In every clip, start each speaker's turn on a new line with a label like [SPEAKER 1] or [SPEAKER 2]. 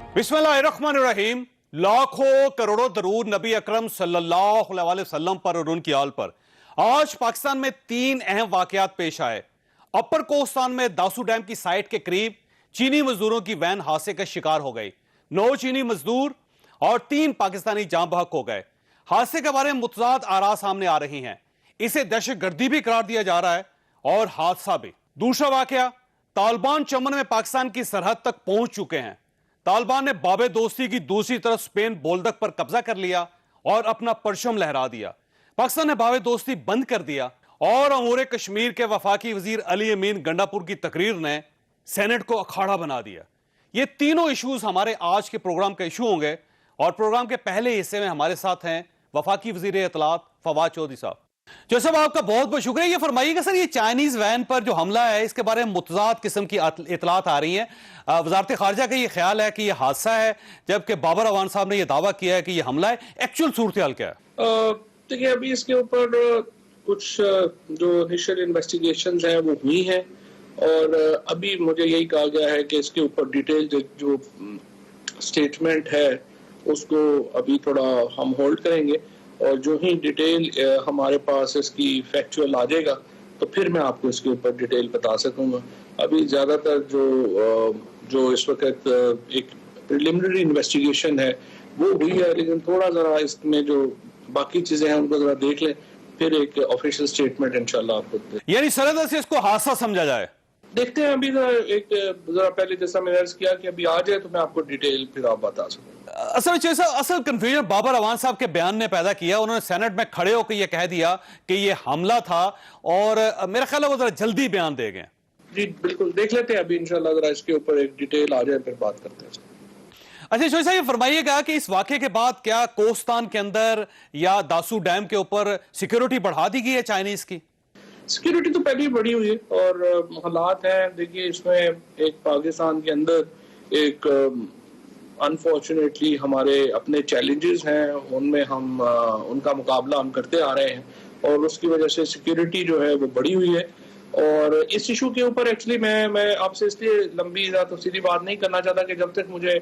[SPEAKER 1] बिस्मिल्लाहिर्रहमानिर्रहीम। लाखों करोड़ों दरूद नबी अकरम सल्लल्लाहु अलैहि वसल्लम पर और उनकी आल पर। आज पाकिस्तान में तीन अहम वाकयात पेश आए। अपर कोस्तान में दासू डैम की साइट के करीब चीनी मजदूरों की वैन हादसे का शिकार हो गई। 9 चीनी मजदूर और 3 पाकिस्तानी जाँ बहक हो गए। हादसे के बारे में मुतज़ाद आरा सामने आ रही हैं। इसे दहशतगर्दी भी करार दिया जा रहा है और हादसा भी। दूसरा वाकया, तालिबान चमन में पाकिस्तान की सरहद तक पहुंच चुके हैं। तालिबान ने बाबे दोस्ती की दूसरी तरफ स्पेन बोल्दक पर कब्जा कर लिया और अपना परचम लहरा दिया। पाकिस्तान ने बाबे दोस्ती बंद कर दिया और अमूर कश्मीर के वफाकी वजीर अली अमीन गंडापुर की तकरीर ने सेनेट को अखाड़ा बना दिया। ये तीनों इश्यूज हमारे आज के प्रोग्राम का इशू होंगे और प्रोग्राम के पहले हिस्से में हमारे साथ हैं वफाकी वजीर इत्तलात फवाद चौधरी साहब। जो साहब, आपका बहुत बहुत शुक्रिया। ये फरमाइएगा सर, ये चाइनीज वैन पर जो हमला है इसके बारे में मुतज़ाद किस्म की इतलात आ रही हैं। वजारत खारजा का ये ख्याल है कि ये हादसा है, जबकि बाबर अवान साहब ने ये दावा किया है कि ये हमला है। एक्चुअल सूरत हाल क्या है?
[SPEAKER 2] देखिए, अभी इसके ऊपर कुछ जो इनिशियल इन्वेस्टिगेशंस हैं वो हुई हैं और अभी मुझे यही कहा गया है कि इसके ऊपर डिटेल जो स्टेटमेंट है उसको अभी थोड़ा हम होल्ड करेंगे और जो ही डिटेल हमारे पास इसकी फैक्चुअल आ जाएगा तो फिर मैं आपको इसके ऊपर डिटेल बता सकूंगा। अभी ज़्यादातर जो इस वक्त एक प्रिलिमिनरी इन्वेस्टिगेशन है वो हुई है, लेकिन थोड़ा ज़रा इसमें जो बाकी चीज़ें हैं उनको ज़रा देख लें, फिर एक ऑफिशियल स्टेटमेंट इंशाल्लाह आपको।
[SPEAKER 1] यानी सरहद से इसको हादसा समझा जाए।
[SPEAKER 2] देखते हैं, अभी जरा पहले जैसा मैंने अर्ज किया कि अभी आ जाए तो मैं आपको डिटेल फिर आप बता सकूंगा।
[SPEAKER 1] असल कंफ्यूजन बाबर अवान साहब के बयान ने पैदा किया। उन्होंने सेनेट में खड़े होकर यह कह दिया कि यह हमला था और मेरा ख्याल है वो जरा जल्दी बयान दे गए।
[SPEAKER 2] जी बिल्कुल, देख लेते हैं अभी इंशाल्लाह, जरा इसके ऊपर एक डिटेल आ जाए फिर बात करते हैं।
[SPEAKER 1] अच्छा शोई साहब, ये फरमाइएगा कि इस वाकये के बाद क्या कोस्तान के अंदर या दासू डैम के ऊपर सिक्योरिटी बढ़ा दी गई है चाइनीज की?
[SPEAKER 2] सिक्योरिटी तो पहले ही बढ़ी हुई है और हालात हैं, देखिए इसमें एक पाकिस्तान के अंदर एक अनफॉर्चुनेटली हमारे अपने चैलेंजेस हैं, उनमें हम उनका मुकाबला हम करते आ रहे हैं और उसकी वजह से सिक्योरिटी जो है वो बढ़ी हुई है। और इस इशू के ऊपर एक्चुअली मैं आपसे इसलिए लंबी तफसीली बात नहीं करना चाहता कि जब तक मुझे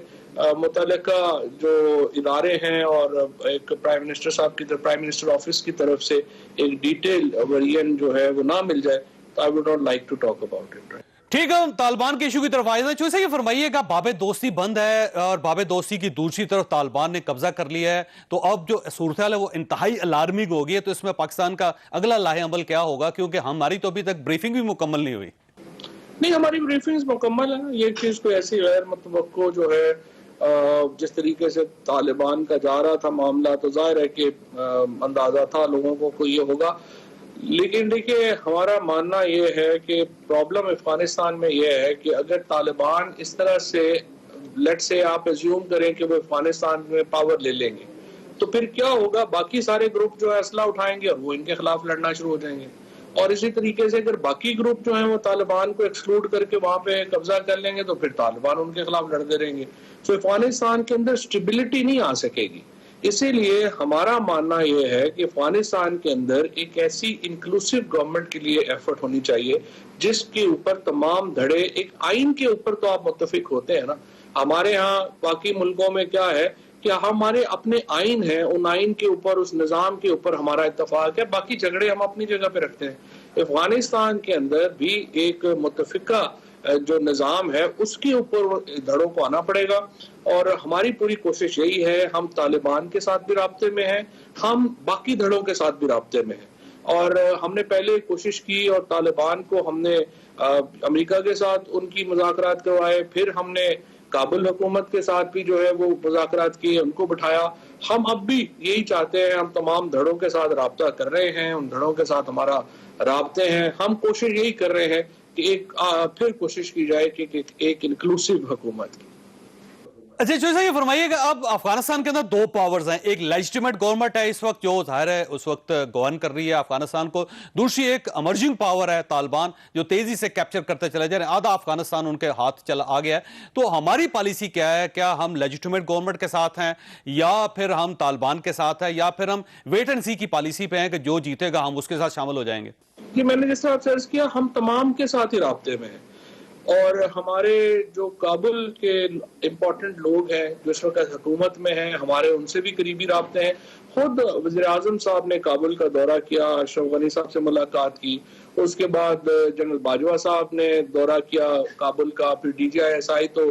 [SPEAKER 2] मुतल्लिका जो इदारे हैं और एक प्राइम मिनिस्टर साहब की तरफ, प्राइम मिनिस्टर ऑफिस की तरफ से एक डिटेल वर्जन जो है वो ना मिल जाए तो I would not like to talk about it.
[SPEAKER 1] ठीक है, तालिबान के इशू की तरफ आए थे। ये फरमाइएगा, बाबे दोस्ती बंद है और बाबे दोस्ती की दूसरी तरफ तालिबान ने कब्जा कर लिया है, तो अब जो सूरत है वो इंतहाई अलार्मिंग होगी है। तो इसमें पाकिस्तान का अगला लाहे अमल क्या होगा, क्योंकि हमारी तो अभी तक ब्रीफिंग भी मुकम्मल नहीं हुई।
[SPEAKER 2] नहीं, हमारी ब्रीफिंग मुकम्मल है। ये चीज कोई ऐसी गैर मुतवक्को जो है जिस तरीके से तालिबान का जा रहा था मामला, तो जाहिर है कि अंदाजा था लोगों को ये होगा। लेकिन देखिए, हमारा मानना ये है कि प्रॉब्लम अफगानिस्तान में ये है कि अगर तालिबान इस तरह से, लेट से आप एज्यूम करें कि वो अफगानिस्तान में पावर ले लेंगे, तो फिर क्या होगा, बाकी सारे ग्रुप जो है असला उठाएंगे और वो इनके खिलाफ लड़ना शुरू हो जाएंगे। और इसी तरीके से अगर बाकी ग्रुप जो है वो तालिबान को एक्सक्लूड करके वहां पे कब्जा कर लेंगे तो फिर तालिबान उनके खिलाफ लड़ते रहेंगे। तो अफगानिस्तान के अंदर स्टेबिलिटी नहीं आ सकेगी। इसीलिए हमारा मानना यह है कि अफगानिस्तान के अंदर एक ऐसी इंक्लूसिव गवर्नमेंट के लिए एफर्ट होनी चाहिए जिसके ऊपर तमाम धड़े, एक आइन के ऊपर तो आप मुत्तफिक होते हैं ना। हमारे यहाँ बाकी मुल्कों में क्या है कि हमारे अपने आइन है, उन आइन के ऊपर, उस निज़ाम के ऊपर हमारा इत्तफाक है, बाकी झगड़े हम अपनी जगह पे रखते हैं। अफगानिस्तान के अंदर भी एक मुत्तफिका जो निज़ाम है उसके ऊपर धड़ों को आना पड़ेगा और हमारी पूरी कोशिश यही है। हम तालिबान के साथ भी राब्ते में हैं, हम बाकी धड़ों के साथ भी राब्ते में हैं और हमने पहले कोशिश की और तालिबान को हमने अमेरिका के साथ उनकी मुज़ाकरात करवाए, फिर हमने काबुल हुकूमत के साथ भी जो है वो मुज़ाकरात किए, उनको बिठाया। हम अब भी यही चाहते हैं, हम तमाम धड़ों के साथ राब्ता कर रहे हैं, उन धड़ों के साथ हमारा राब्ते हैं। हम कोशिश यही कर रहे हैं कि फिर कोशिश की जाए कि एक इंक्लूसिव हुकूमत की।
[SPEAKER 1] अच्छा जो ये फरमाइएगा, अब अफगानिस्तान के अंदर 2 पावर्स हैं। एक लेजिटिमेट गवर्नमेंट है इस वक्त जो जाहिर है उस वक्त गवर्न कर रही है अफगानिस्तान को, दूसरी एक इमर्जिंग पावर है तालिबान जो तेजी से कैप्चर करते चले जा रहे हैं। आधा अफगानिस्तान उनके हाथ चला आ गया है। तो हमारी पॉलिसी क्या है? क्या हम लेजिटिमेट गवर्नमेंट के साथ हैं या फिर हम तालिबान के साथ हैं या फिर हम वेट एंड सी की पॉलिसी पे हैं कि जो जीतेगा हम उसके साथ शामिल हो जाएंगे?
[SPEAKER 2] ये मैंने जिस तरह सर्च किया, हम तमाम के साथ ही राब्ते में हैं और हमारे जो काबुल के इम्पोर्टेंट लोग हैं जो इस वक्त हुकूमत में हैं, हमारे उनसे भी करीबी राब्ते हैं। खुद वज़ीर-ए-आज़म साहब ने काबुल का दौरा किया, अशरफ गनी साहब से मुलाकात की, उसके बाद जनरल बाजवा साहब ने दौरा किया काबुल का, फिर DGI-SI तो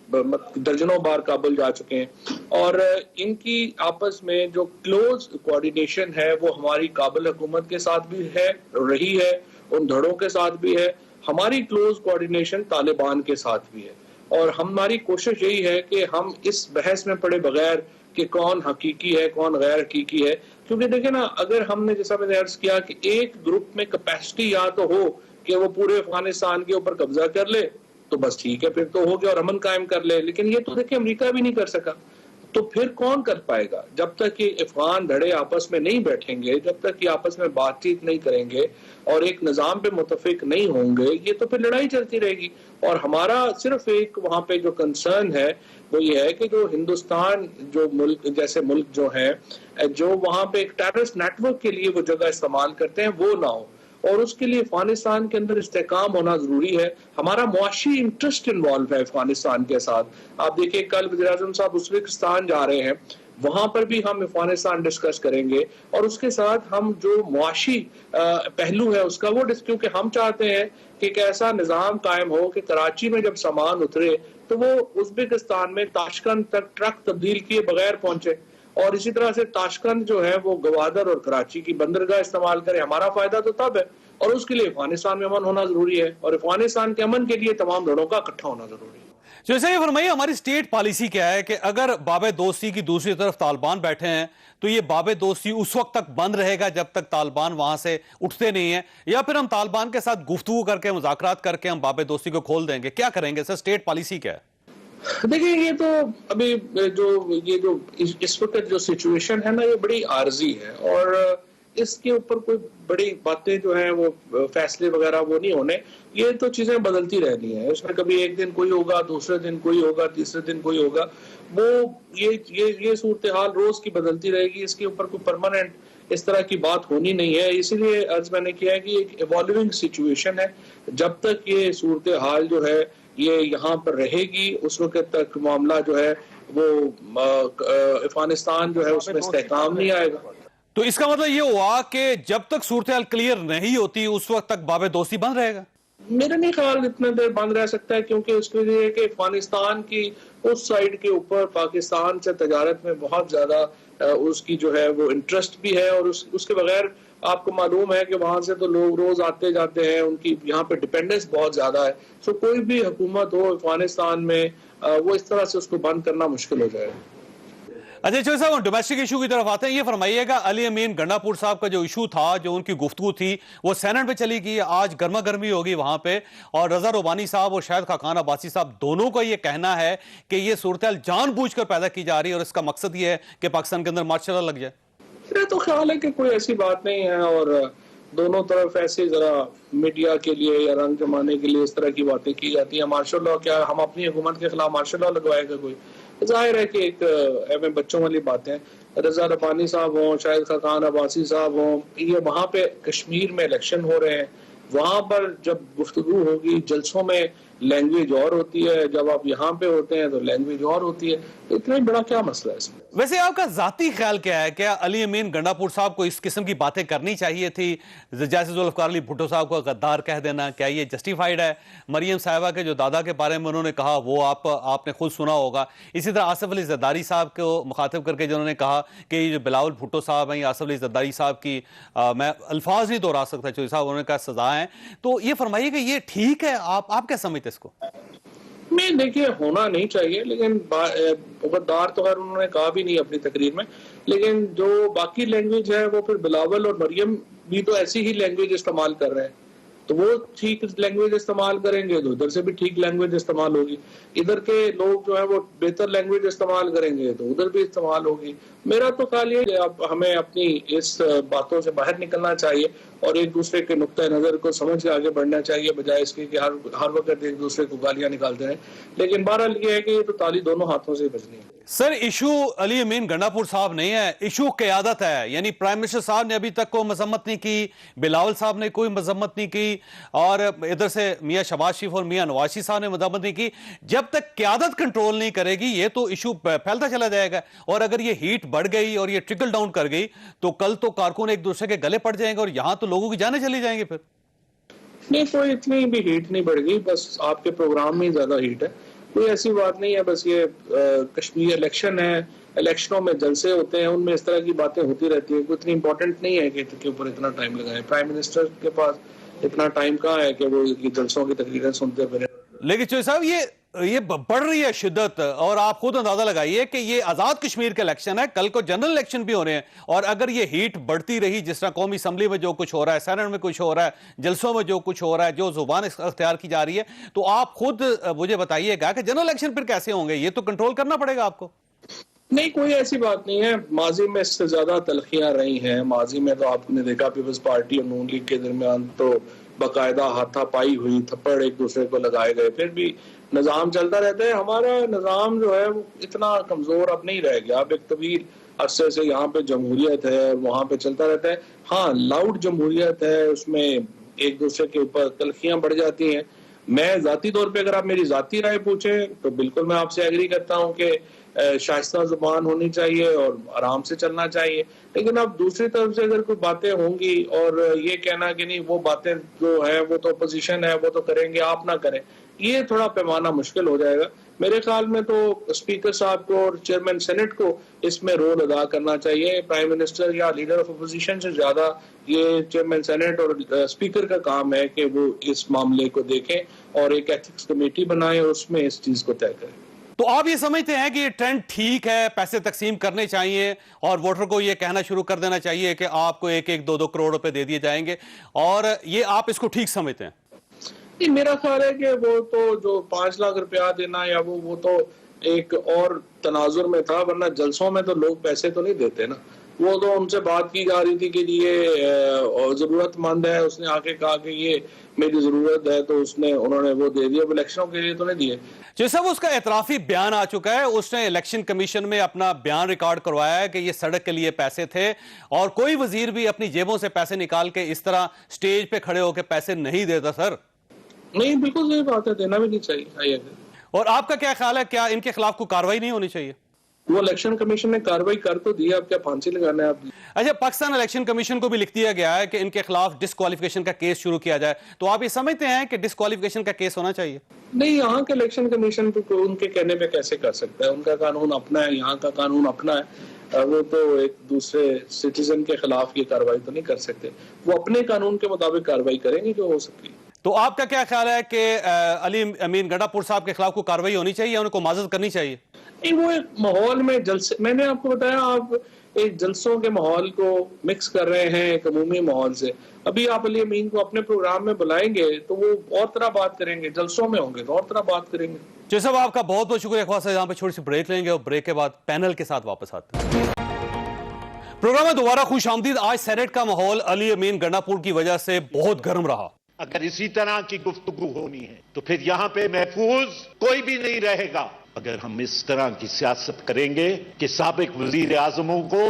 [SPEAKER 2] दर्जनों बार काबुल जा चुके हैं। और इनकी आपस में जो क्लोज कोऑर्डिनेशन है वो हमारी काबुल हुकूमत के साथ भी है, रही है, उन धड़ों के साथ भी है। हमारी क्लोज कोऑर्डिनेशन तालिबान के साथ भी है। और हमारी कोशिश यही है कि हम इस बहस में पड़े बगैर कि कौन हकीकी है कौन गैर हकीकी है, क्योंकि देखिए ना, अगर हमने जैसा मैंने अर्ज किया कि एक ग्रुप में कैपेसिटी या तो हो कि वो पूरे अफगानिस्तान के ऊपर कब्जा कर ले तो बस ठीक है, फिर तो हो गया और अमन कायम कर ले, लेकिन ये तो देखिए अमेरिका भी नहीं कर सका, तो फिर कौन कर पाएगा? जब तक ये अफगान धड़े आपस में नहीं बैठेंगे, जब तक ये आपस में बातचीत नहीं करेंगे और एक निज़ाम पे मुतफिक नहीं होंगे, ये तो फिर लड़ाई चलती रहेगी। और हमारा सिर्फ एक वहाँ पे जो कंसर्न है वो ये है कि जो हिंदुस्तान जो मुल्क जैसे मुल्क जो है, जो वहाँ पे एक टेररिस्ट नेटवर्क के लिए वो जगह इस्तेमाल करते हैं, वो ना हो। और उसके लिए अफगानिस्तान के अंदर इस्तेकाम होना जरूरी है। हमारा मुआशी इंटरेस्ट इन्वॉल्व है अफगानिस्तान के साथ। आप देखिए कल वज़ीर-ए-आज़म साहब उज़्बेकिस्तान जा रहे हैं, वहां पर भी हम अफगानिस्तान डिस्कस करेंगे और उसके साथ हम जो मुआशी पहलू है उसका वो क्योंकि हम चाहते हैं कि एक ऐसा निज़ाम कायम हो कि कराची में जब सामान उतरे तो वो उज़्बेकिस्तान में ताशकंद तक ट्रक तब्दील किए बगैर पहुंचे, और इसी तरह से ताशकंद जो है वो गवादर और कराची की बंदरगाह इस्तेमाल करे। हमारा फायदा तो तब है, और उसके लिए अफगानिस्तान में अमन होना जरूरी है, और अफगानिस्तान के अमन के लिए तमाम धड़ों का इकट्ठा होना जरूरी है।
[SPEAKER 1] जैसे ये फरमाइए, हमारी स्टेट पॉलिसी क्या है कि अगर बाबे दोस्ती की दूसरी तरफ तालिबान बैठे हैं तो ये बाबे दोस्ती उस वक्त तक बंद रहेगा जब तक तालिबान वहां से उठते नहीं है, या फिर हम तालिबान के साथ गुफ्तगू करके मुज़ाकरात करके हम बाबे दोस्ती को खोल देंगे? क्या करेंगे सर, स्टेट पॉलिसी क्या है?
[SPEAKER 2] देखिए ये तो अभी जो इस वक्त जो सिचुएशन है ना, ये बड़ी आर्जी है, और इसके ऊपर कोई बड़ी बातें जो है वो फैसले वगैरह वो नहीं होने। ये तो चीजें बदलती रहनी है, उसमें कभी एक दिन कोई होगा, दूसरे दिन कोई होगा, तीसरे दिन कोई होगा, वो ये सूरत हाल रोज की बदलती रहेगी। इसके ऊपर कोई परमानेंट इस तरह की बात होनी नहीं है। इसीलिए अर्ज मैंने किया है कि एक इवॉल्विंग सिचुएशन है, जब तक ये सूरत हाल जो है ये यहाँ पर रहेगी उस वक्त तक मामला जो है वो अफगानिस्तान जो है उसमें इस्तेहकाम नहीं आएगा।
[SPEAKER 1] तो इसका मतलब ये हुआ कि जब तक सूरत हाल क्लियर नहीं होती उस वक्त तक बाबे दोस्ती बंद रहेगा?
[SPEAKER 2] मेरा नहीं ख्याल इतने देर बंद रह सकता है, क्योंकि उसके लिए कि अफगानिस्तान की उस साइड के ऊपर पाकिस्तान से तजारत में बहुत ज्यादा उसकी जो है वो इंटरेस्ट भी है, और उसके बगैर आपको मालूम है कि वहां से तो लोग रोज आते जाते हैं, उनकी यहाँ पे डिपेंडेंस बहुत ज्यादा है। सो कोई भी हुकूमत हो अफगानिस्तान में वो इस तरह से उसको बंद करना मुश्किल हो जाएगा।
[SPEAKER 1] अच्छा चौधरी साहब, डोमेस्टिक इशू की तरफ आते हैं। ये फरमाइएगा, अली अमीन गंडापुर साहब का जो इशू था, जो उनकी गुफ्तगू थी वो सेनेट में चली गई, आज गर्मा गर्मी होगी वहां पे, और रजा रोबानी साहब और शायद खाकान अब्बासी साहब दोनों का ये कहना है कि ये सूरत हाल जानबूझकर पैदा की जा रही है और इसका मकसद ये है कि पाकिस्तान के अंदर मार्शल लॉ लग जाए।
[SPEAKER 2] मेरा तो ख्याल है कि कोई ऐसी बात नहीं है, और दोनों तरफ ऐसे जरा मीडिया के लिए या रंग जमाने के लिए इस तरह की बातें की जाती हैं। मार्शल लॉ क्या, हम अपनी हुकूमत के खिलाफ मार्शल लॉ लगवाएगा कोई? जाहिर है कि एक बच्चों वाली बातें। रजा रब्बानी साहब हों, शायद खाकान अब्बासी साहब हों, ये वहाँ पे कश्मीर में इलेक्शन हो रहे हैं, वहां पर जब गुफ्तगू होगी, जलसों में लैंग्वेज और होती है, जब आप यहाँ पे होते हैं तो लैंग्वेज और होती है, तो इतना बड़ा क्या मसला है इसमें?
[SPEAKER 1] वैसे आपका जाती ख्याल क्या है? क्या अली अमीन गंडापुर साहब को इस किस्म की बातें करनी चाहिए थी, जैसे जुल्फकार अली भुट्टो साहब को गद्दार कह देना, क्या ये जस्टिफाइड है? मरियम साहिबा के जो दादा के बारे में उन्होंने कहा वो आपने खुद सुना होगा। इसी तरह आसिफ अली जरदारी साहब को मुखातिब करके जिन्होंने कहा कि ये जो बिलावल भुट्टो साहब हैं, आसिफ अली जरदारी साहब की मैं अल्फाज नहीं दोहरा सकता चौधरी साहब, उन्होंने कहा सजा है, तो ये फरमाइए कि ये ठीक है? आप क्या समझते इसको?
[SPEAKER 2] मैं देखिए होना नहीं चाहिए, लेकिन गद्दार तो खैर उन्होंने कहा भी नहीं अपनी तकरीर में, लेकिन जो बाकी लैंग्वेज है वो फिर बिलावल और मरियम भी तो ऐसी ही लैंग्वेज इस्तेमाल कर रहे हैं, तो वो ठीक लैंग्वेज इस्तेमाल करेंगे तो उधर से भी ठीक लैंग्वेज इस्तेमाल होगी। इधर के लोग जो है वो बेहतर लैंग्वेज इस्तेमाल करेंगे तो उधर भी इस्तेमाल होगी। मेरा तो ख्याल ये अब हमें अपनी इस बातों से बाहर निकलना चाहिए और एक दूसरे के नुक्ता नज़र को समझ के आगे बढ़ना चाहिए, बजाय इसके कि हर वक्त एक दूसरे को गालियां निकालते हैं। लेकिन बहरहाल ये है कि ये तो ताली दोनों हाथों से बजनी है।
[SPEAKER 1] सर, इशू अली अमीन गंडापुर साहब नहीं है, इशू क़यादत है। यानी प्राइम मिनिस्टर साहब ने अभी तक कोई मजम्मत नहीं की, बिलावल साहब ने कोई मजम्मत नहीं की, और इधर से मियां शहबाज शरीफ और मियां नवाज शरीफ साहब ने मजम्मत नहीं की। जब तक क़यादत कंट्रोल नहीं करेगी ये तो इशू फैलता चला जाएगा, और अगर ये हीट बढ़ गई और ये ट्रिकल डाउन कर गई तो कल तो कारकुन एक दूसरे के गले पड़ जाएंगे और यहां तो लोगों की जाने चली जाएंगे। फिर
[SPEAKER 2] नहीं, कोई इतनी भी हीट नहीं बढ़ गई, बस आपके प्रोग्राम में ज्यादा हीट है, कोई ऐसी बात नहीं है। बस ये कश्मीर इलेक्शन है, इलेक्शनों में जलसे होते हैं, उनमें इस तरह की बातें होती रहती है, कोई इतनी इंपॉर्टेंट नहीं है कि इसके ऊपर इतना टाइम लगाए। प्राइम मिनिस्टर के पास इतना टाइम कहाँ है कि वो जलसों की तकरीरें सुनते फिरे।
[SPEAKER 1] लेकिन चौधरी साहब ये बढ़ रही है शिद्दत, और आप खुद अंदाजा लगाइए कि ये आजाद कश्मीर का इलेक्शन है, कल को जनरल इलेक्शन भी हो रहे हैं, और अगर ये हीट बढ़ती रही जिस तरह कौमी असम्बली में जो कुछ हो रहा है, सेनेट में कुछ हो रहा है, जलसों में जो कुछ हो रहा है, जो जुबान अख्तियार की जा रही है, तो आप खुद मुझे बताइएगा कि जनरल इलेक्शन फिर कैसे होंगे? ये तो कंट्रोल करना पड़ेगा आपको।
[SPEAKER 2] नहीं, कोई ऐसी बात नहीं है। माजी में इससे ज्यादा तलखियां रही हैं। माजी में तो आपने देखा पीपल्स पार्टी और नून लीग के दरमियान तो बाकायदा हाथापाई हुई, थप्पड़ एक दूसरे को लगाए गए, फिर भी निज़ाम चलता रहता है। हमारा निज़ाम जो है वो इतना कमजोर अब नहीं रह गया। अब एक तवील अरसे से यहाँ पे जमहूरियत है और वहाँ पे चलता रहता है। हाँ, लाउड जमहूरियत है, उसमें एक दूसरे के ऊपर तलखियां बढ़ जाती हैं। मैं जाती तौर पे अगर आप मेरी जाती राय पूछें तो बिल्कुल मैं आपसे एग्री करता हूँ कि शाइस्ता जुबान होनी चाहिए और आराम से चलना चाहिए। लेकिन अब दूसरी तरफ से अगर कोई बातें होंगी और ये कहना कि नहीं वो बातें जो है वो तो अपोजिशन है, वो तो करेंगे, आप ना करें, ये थोड़ा पैमाना मुश्किल हो जाएगा। मेरे ख्याल में तो स्पीकर साहब को और चेयरमैन सेनेट को इसमें रोल अदा करना चाहिए। प्राइम मिनिस्टर या लीडर ऑफ अपोजिशन से ज्यादा ये चेयरमैन सेनेट और स्पीकर का काम है कि वो इस मामले को देखें और एक एथिक्स कमेटी बनाएं और उसमें इस चीज को तय करें।
[SPEAKER 1] तो आप ये समझते हैं कि ये ट्रेंड ठीक है, पैसे तकसीम करने चाहिए और वोटर को ये कहना शुरू कर देना चाहिए कि आपको 1-1, 2-2 करोड़ रुपए दे दिए जाएंगे, और ये आप इसको ठीक समझते हैं?
[SPEAKER 2] मेरा ख्याल है कि वो तो जो 5 लाख रुपया देना या वो तो एक और तनाजुर में था, वरना जलसों में तो लोग पैसे तो नहीं देते ना। वो तो उनसे बात की जा रही थी कि ये जरूरतमंद है, उसने आके कहा कि ये मेरी जरूरत है, तो उन्होंने वो दे दिया। इलेक्शनों के लिए तो नहीं दिए।
[SPEAKER 1] जैसा वो उसका एतराफी बयान आ चुका है, उसने इलेक्शन कमीशन में अपना बयान रिकॉर्ड करवाया है कि ये सड़क के लिए पैसे थे, और कोई वजीर भी अपनी जेबों से पैसे निकाल के इस तरह स्टेज पे खड़े होकर पैसे नहीं देता। सर
[SPEAKER 2] नहीं, बिल्कुल सही बात है, देना भी नहीं चाहिए।
[SPEAKER 1] और आपका क्या ख्याल है, क्या इनके खिलाफ कोई कार्रवाई नहीं होनी चाहिए?
[SPEAKER 2] वो इलेक्शन कमीशन ने कार्रवाई कर तो दी, अब क्या फांसी लगाना है आप?
[SPEAKER 1] अच्छा, पाकिस्तान इलेक्शन कमीशन को भी लिख दिया गया है कि इनके खिलाफ डिस्क्वालिफिकेशन का केस शुरू किया जाए, तो आप ये समझते हैं कि डिस्क्वालिफिकेशन का केस होना चाहिए?
[SPEAKER 2] नहीं, यहाँ के इलेक्शन कमीशन तो उनके कहने पे कैसे कर सकता है? उनका कानून अपना है, यहाँ का कानून अपना है। वो तो एक दूसरे सिटीजन के खिलाफ ये कार्रवाई तो नहीं कर सकते। वो अपने कानून के मुताबिक कार्रवाई करेंगे जो हो सकती है।
[SPEAKER 1] तो आपका क्या ख्याल है कि अली अमीन गंडापुर साहब के खिलाफ कोई कार्रवाई होनी चाहिए या उनको माजरत करनी चाहिए?
[SPEAKER 2] नहीं, वो एक माहौल में जलसे, मैंने आपको बताया, आप एक जलसों के माहौल को मिक्स कर रहे हैं एक अमूमी माहौल से। अभी आप अली अमीन को अपने प्रोग्राम में बुलाएंगे तो वो और तरह बात करेंगे, जलसों में होंगे तो और तरह बात करेंगे।
[SPEAKER 1] जी साहब, आपका बहुत बहुत शुक्रिया। ख्वासा यहाँ पे छोटी सी ब्रेक लेंगे और ब्रेक के बाद पैनल के साथ वापस आते हैं। प्रोग्राम में दोबारा खुश आमदीद। आज सेनेट का माहौल अली अमीन गंडापुर की वजह से बहुत गर्म रहा।
[SPEAKER 3] अगर इसी तरह की गुफ्तगू होनी है तो फिर यहां पे महफूज कोई भी नहीं रहेगा। अगर हम इस तरह की सियासत करेंगे कि साबिक वजीर आजमों को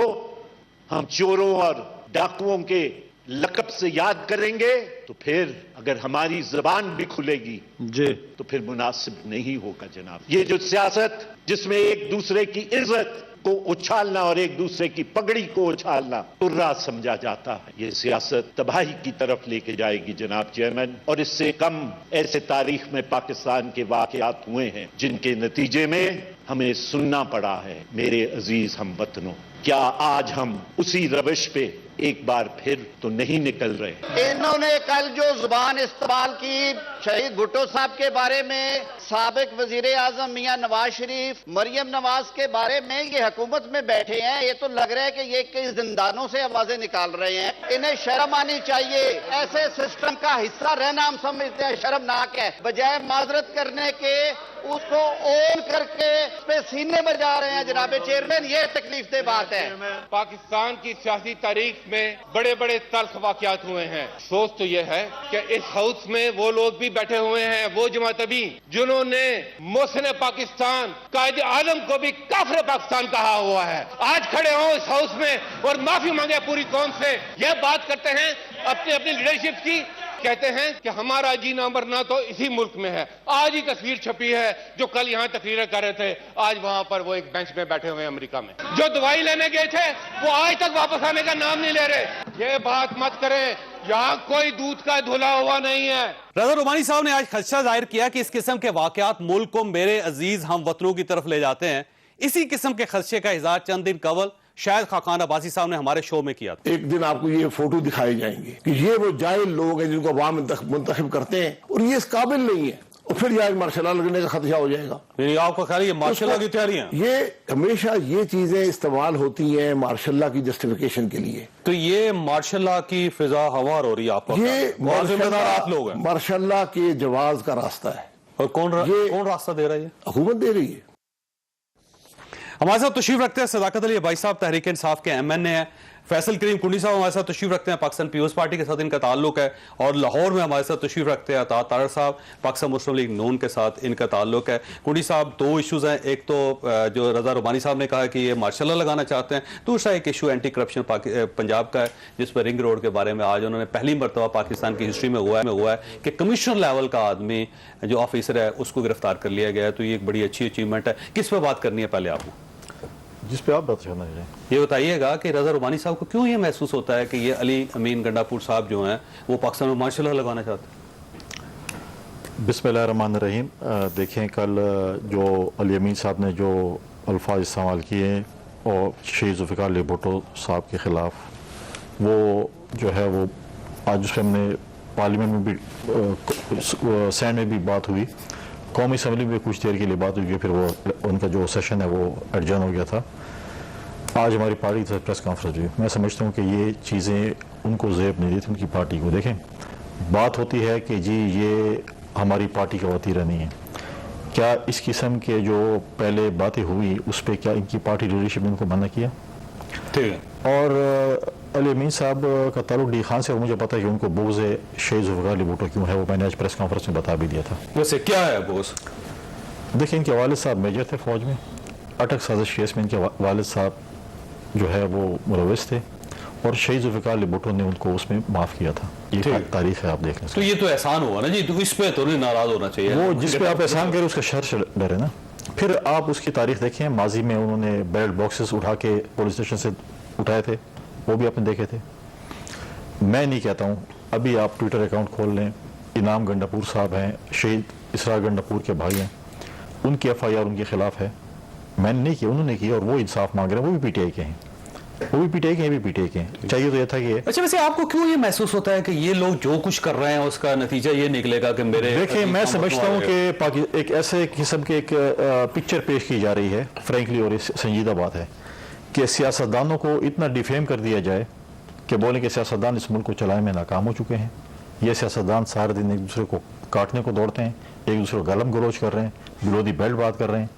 [SPEAKER 3] हम चोरों और डाकुओं के लकब से याद करेंगे, तो फिर अगर हमारी जबान भी खुलेगी जी तो फिर मुनासिब नहीं होगा जनाब। ये जो सियासत जिसमें एक दूसरे की इज्जत को उछालना और एक दूसरे की पगड़ी को उछालना तुर्रा समझा जाता है, ये सियासत तबाही की तरफ लेके जाएगी जनाब चेयरमैन। और इससे कम ऐसे तारीख में पाकिस्तान के वाकयात हुए हैं जिनके नतीजे में हमें सुनना पड़ा है। मेरे अजीज हमवतनों, क्या आज हम उसी रविश पे एक बार फिर तो नहीं निकल रहे।
[SPEAKER 4] इन्होंने कल जो जुबान इस्तेमाल की शहीद भुट्टो साहब के बारे में, साबिक वजीर आजम मियां नवाज शरीफ, मरियम नवाज के बारे में, ये हुकूमत में बैठे हैं, ये तो लग रहा है कि ये कई जिंदानों से आवाजें निकाल रहे हैं। इन्हें शर्म आनी चाहिए। ऐसे सिस्टम का हिस्सा रहना हम समझते हैं शर्मनाक है। बजाय माजरत करने के उसको ओन करके उस पे सीने बजा रहे हैं जनाब चेयरमैन, ये तकलीफ दे बात है।
[SPEAKER 5] पाकिस्तान की सियासी तारीख में बड़े बड़े तल्ख वाकयात हुए हैं। सोच तो यह है कि इस हाउस में वो लोग भी बैठे हुए हैं, वो जमातबी जिन्होंने मोहसिन पाकिस्तान कायद आलम को भी काफिर पाकिस्तान कहा हुआ है, आज खड़े हों इस हाउस में और माफी मांगे पूरी कौम से। यह बात करते हैं अपनी अपनी लीडरशिप की, कहते हैं कि हमारा जीना मरना तो इसी मुल्क में है। आज ही तस्वीर छपी है, जो कल यहाँ तकरीरें कर रहे थे, आज वहां पर वो एक बेंच में बैठे हुए हैं अमेरिका में। जो दवाई लेने गए थे वो आज तक वापस आने का नाम नहीं ले रहे। ये बात मत करें, यहाँ कोई दूध का धुला हुआ नहीं है।
[SPEAKER 1] रजा रुमानी साहब ने आज खदशा जाहिर किया कि इस किस्म के वाकयात मुल्क को मेरे अजीज हम वतनों की तरफ ले जाते हैं। इसी किस्म के खदशे का इजहार चंद दिन कबल शायद खाकान अब्बासी साहब ने हमारे शो में किया था।
[SPEAKER 6] एक दिन आपको ये फोटो दिखाए जाएंगे कि ये वो जाहिल लोग हैं जिनको अवाम मुंतखब करते हैं और ये इस काबिल नहीं है, और फिर जाए मार्शल लॉ लगने का खदशा हो जाएगा।
[SPEAKER 1] आपका ख्याल ये मार्शल लॉ की तैयारी है?
[SPEAKER 6] ये हमेशा ये चीजें इस्तेमाल होती हैं मार्शल लॉ की जस्टिफिकेशन के लिए।
[SPEAKER 1] तो ये मार्शल लॉ की फिजा हवार हो रही है आपका?
[SPEAKER 6] ये
[SPEAKER 1] जिम्मेदार आप लोग हैं।
[SPEAKER 6] मार्शल लॉ के जवाज का रास्ता है।
[SPEAKER 1] और कौन रास्ता दे रहा है?
[SPEAKER 6] हुकूमत दे रही है।
[SPEAKER 1] हमारे साथ तशरीफ रखते हैं सदाकत अली भाई साहब, तहरीक इंसाफ के MNA हैं। फैसल करीम कुंडी साहब हमारे साथ तशरीफ रखते हैं, पाकिस्तान पीपल्स पार्टी के साथ इनका ताल्लुक है। और लाहौर में हमारे साथ तशरीफ रखते हैं अता तारड़ साहब, पाकिस्तान मुस्लिम लीग नून के साथ इनका ताल्लुक है। कुंडी साहब, दो इशूज़ हैं, एक तो जो रजा रुमानी साहब ने कहा कि ये मार्शल लॉ लगाना चाहते हैं, दूसरा एक इशू एंटी करप्शन पंजाब का है, जिस पर रिंग रोड के बारे में आज उन्होंने पहली मरतबा पाकिस्तान की हिस्ट्री में हुआ है कि कमिश्नर लेवल का आदमी जो ऑफिसर है उसको गिरफ्तार कर लिया गया है। तो ये एक बड़ी अच्छी अचीवमेंट है। किस पर बात करनी है पहले आपको?
[SPEAKER 7] जिस पे आप बात करना चाहिए
[SPEAKER 1] ये बताइएगा कि रजा रुमानी साहब को क्यों ये महसूस होता है कि ये अली अमीन गंडापुर साहब जो हैं वो पाकिस्तान में मार्शल लॉ लगाना चाहते हैं?
[SPEAKER 7] बिस्मिल्लाहिर्रहमानिर्रहीम। देखें, कल जो अली अमीन साहब ने जो अल्फाज इस्तेमाल किए और शहीद जुल्फ़िकार अली भुट्टो साहब के ख़िलाफ़, वो जो है वो आज उस पर हमने पार्लियामेंट में भी सैंड में भी बात हुई, कौमी असम्बली में कुछ देर के लिए बात हुई, फिर वो उनका जो सेशन है वो एडजर्न हो गया था। आज हमारी पार्टी से प्रेस कॉन्फ्रेंस हुई। मैं समझता हूँ कि ये चीज़ें उनको ज़ेब नहीं देती उनकी पार्टी को। देखें, बात होती है कि जी ये हमारी पार्टी का वतीरा नहीं है। क्या इस किस्म के जो पहले बातें हुई उस पर क्या इनकी पार्टी लीडरशिप ने उनको मना किया?
[SPEAKER 1] ठीक है।
[SPEAKER 7] और अली अमीन साहब का ताल्लुक डी खान से, और मुझे पता है कि उनको बोझ है शहीद जुल्फ़िकार अली भुट्टो क्यों है, वो मैंने आज प्रेस कॉन्फ्रेंस में बता भी दिया था।
[SPEAKER 1] वैसे क्या है बोझ?
[SPEAKER 7] देखिए, इनके वालिद साहब मेजर थे फौज में, अटक साजिश केस में इनके वालिद साहब जो है वो मुलविस थे, और शहीद जुल्फ़िकार अली भुट्टो ने उनको उसमें माफ़ किया था। ये तारीख है, आप देख लें।
[SPEAKER 1] तो ये तो एहसान हुआ ना जी, तो इस पे तो नहीं नाराज होना चाहिए।
[SPEAKER 7] वो जिस पे आप एहसान करें उसका शर से डरे ना। फिर आप उसकी तारीख देखें, माजी में उन्होंने बैलेट बॉक्सेस उठा के पुलिस स्टेशन से उठाए थे, वो भी आपने देखे थे। मैं नहीं कहता हूँ, अभी आप ट्विटर अकाउंट खोल लें, इनाम गंडापुर साहब हैं, शहीद इसरार गंडापुर के भाई हैं, उनकी FIR उनके खिलाफ है। मैंने नहीं किया, उन्होंने किया, और वो इंसाफ मांग रहे हैं। वो भी PTI के हैं, वो भी PTI के हैं, ये भी PTI के हैं। चाहिए तो यह था कि
[SPEAKER 1] अच्छा, वैसे आपको क्यों ये महसूस होता है कि ये लोग जो कुछ कर रहे हैं उसका नतीजा ये निकलेगा कि मेरे?
[SPEAKER 7] देखिए, मैं समझता हूँ कि एक ऐसे किस्म के एक पिक्चर पेश की जा रही है, फ्रेंकली, और संजीदा बात है कि सियासतदानों को इतना डिफेम कर दिया जाए कि बोले कि सियासतदान इस मुल्क को चलाने में नाकाम हो चुके हैं। ये सियासतदान सारे दिन एक दूसरे को काटने को दौड़ते हैं, एक दूसरे को गलम गलोच कर रहे हैं, विरोधी बेल्ट बात कर रहे हैं।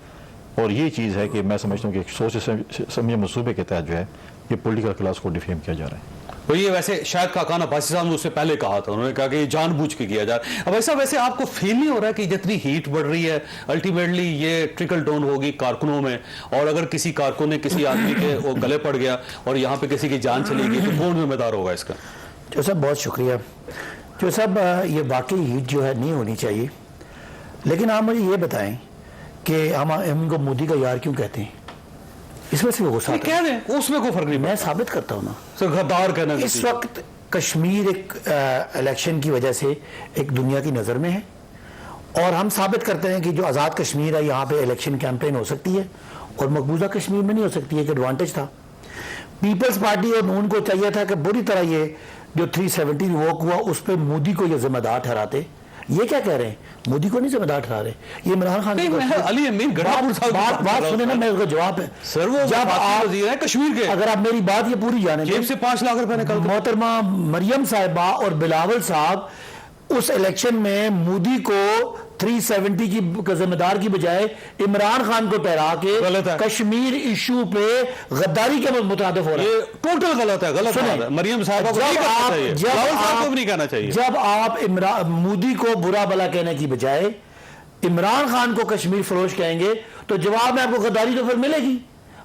[SPEAKER 7] और ये चीज़ है कि मैं समझता हूँ कि एक सोच समझे मनसूबे के तहत जो है ये पॉलिटिकल क्लास को डिफेम किया जा रहा है।
[SPEAKER 1] तो ये वैसे शायद खाकान अब्बासी साहब ने उससे पहले कहा था, उन्होंने कहा कि ये जानबूझ के किया जा रहा है। अब ऐसा वैसे आपको फील नहीं हो रहा है कि जितनी हीट बढ़ रही है अल्टीमेटली ये ट्रिकल डाउन होगी कारकुनों में, और अगर किसी कारकुन ने किसी आदमी के वो गले पड़ गया और यहाँ पे किसी की जान चली गई तो कौन जिम्मेदार होगा इसका?
[SPEAKER 8] जो सब बहुत शुक्रिया। जो सब ये वाकई हीट जो है नहीं होनी चाहिए, लेकिन आप मुझे ये बताएं कि हम इनको मोदी का यार क्यों कहते हैं? इसमें से वो गुस्सा
[SPEAKER 1] कह दें, उसमें कोई फर्क नहीं।
[SPEAKER 8] मैं साबित करता हूँ ना,
[SPEAKER 1] गद्दार कहना।
[SPEAKER 8] इस वक्त कश्मीर एक इलेक्शन की वजह से एक दुनिया की नज़र में है, और हम साबित करते हैं कि जो आज़ाद कश्मीर है यहाँ पे इलेक्शन कैंपेन हो सकती है और मकबूजा कश्मीर में नहीं हो सकती है, एक एडवांटेज था। पीपल्स पार्टी और नून को चाहिए था कि बुरी तरह ये जो 370 रिवोक हुआ उस पर मोदी को ये जिम्मेदार ठहराते। ये क्या कह रहे हैं, मोदी को नहीं जिम्मेदार ठहरा रहे, ये इमरान खान
[SPEAKER 1] अली अमीन गढ़ापुर साहब
[SPEAKER 8] बात सुने ना, मेरे को जवाब है
[SPEAKER 1] सर, वो
[SPEAKER 8] जब आप
[SPEAKER 1] वजीर है कश्मीर के,
[SPEAKER 8] अगर आप मेरी बात ये पूरी जाने
[SPEAKER 1] जेब से 5 लाख रुपए निकल
[SPEAKER 8] मोहतरमा मरियम साहिबा और बिलावल साहब उस इलेक्शन में मोदी को 370 की जिम्मेदार की बजाय इमरान खान को ठहरा के कश्मीर इशू पे गद्दारी के मुताबिक हो रहा है।
[SPEAKER 1] ये टोटल गलत है, गलत है। मरियम साहबा को नहीं करना चाहिए, बिलावल साहब को भी नहीं कहना चाहिए।
[SPEAKER 8] जब आप मोदी को बुरा भला कहने की बजाय इमरान खान को कश्मीर फरोश कहेंगे तो जवाब में आपको गद्दारी तो फिर मिलेगी।